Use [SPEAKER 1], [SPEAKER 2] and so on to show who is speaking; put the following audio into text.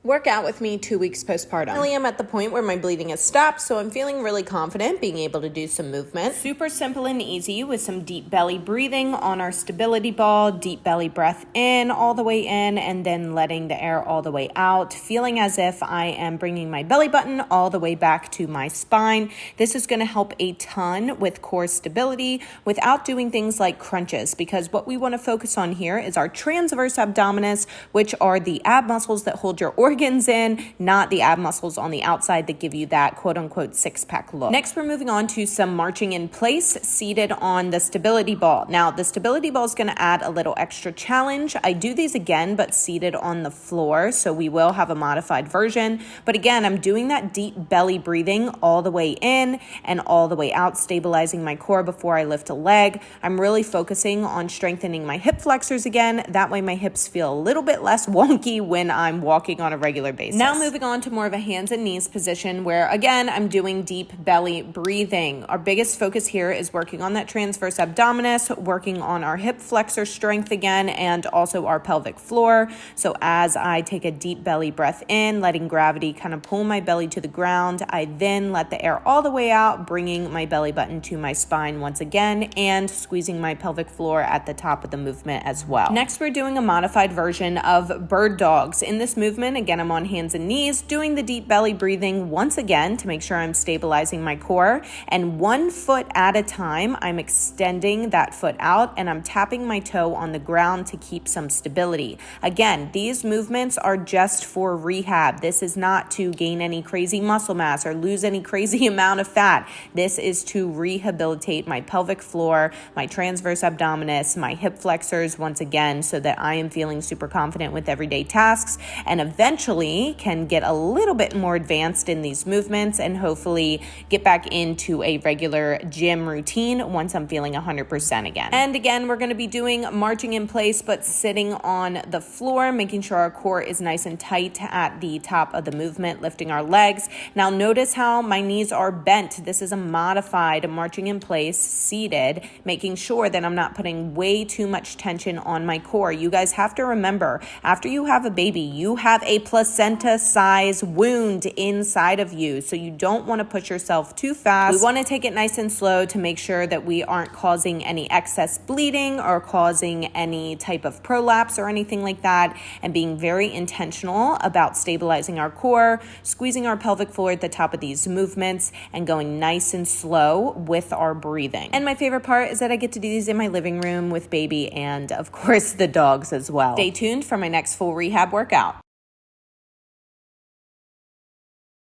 [SPEAKER 1] Work out with me 2 weeks postpartum. Really, I'm at the point where my bleeding has stopped, so I'm feeling really confident being able to do some movement. Super simple and easy with some deep belly breathing on our stability ball. Deep belly breath in, all the way in, and then letting the air all the way out. Feeling as if I am bringing my belly button all the way back to my spine. This is going to help a ton with core stability without doing things like crunches, because what we want to focus on here is our transverse abdominis, which are the ab muscles that hold your organs in, not the ab muscles on the outside that give you that quote unquote six-pack look. Next, we're moving on to some marching in place seated on the stability ball. Now, the stability ball is going to add a little extra challenge. I do these again, but seated on the floor, so we will have a modified version. But again, I'm doing that deep belly breathing all the way in and all the way out, stabilizing my core before I lift a leg. I'm really focusing on strengthening my hip flexors again. That way my hips feel a little bit less wonky when I'm walking on a regular basis. Now moving on to more of a hands and knees position where again, I'm doing deep belly breathing. Our biggest focus here is working on that transverse abdominis, working on our hip flexor strength again, and also our pelvic floor. So as I take a deep belly breath in, letting gravity kind of pull my belly to the ground, I then let the air all the way out, bringing my belly button to my spine once again, and squeezing my pelvic floor at the top of the movement as well. Next, we're doing a modified version of bird dogs. In this movement, again, I'm on hands and knees, doing the deep belly breathing once again to make sure I'm stabilizing my core. And 1 foot at a time, I'm extending that foot out and I'm tapping my toe on the ground to keep some stability. Again, these movements are just for rehab. This is not to gain any crazy muscle mass or lose any crazy amount of fat. This is to rehabilitate my pelvic floor, my transverse abdominis, my hip flexors once again, so that I am feeling super confident with everyday tasks and eventually can get a little bit more advanced in these movements and hopefully get back into a regular gym routine once I'm feeling 100% again. And again, we're going to be doing marching in place, but sitting on the floor, making sure our core is nice and tight at the top of the movement, lifting our legs. Now notice how my knees are bent. This is a modified marching in place, seated, making sure that I'm not putting way too much tension on my core. You guys have to remember, after you have a baby, you have a placenta size wound inside of you. So you don't want to push yourself too fast. We want to take it nice and slow to make sure that we aren't causing any excess bleeding or causing any type of prolapse or anything like that, and being very intentional about stabilizing our core, squeezing our pelvic floor at the top of these movements, and going nice and slow with our breathing. And my favorite part is that I get to do these in my living room with baby and of course the dogs as well. Stay tuned for my next full rehab workout.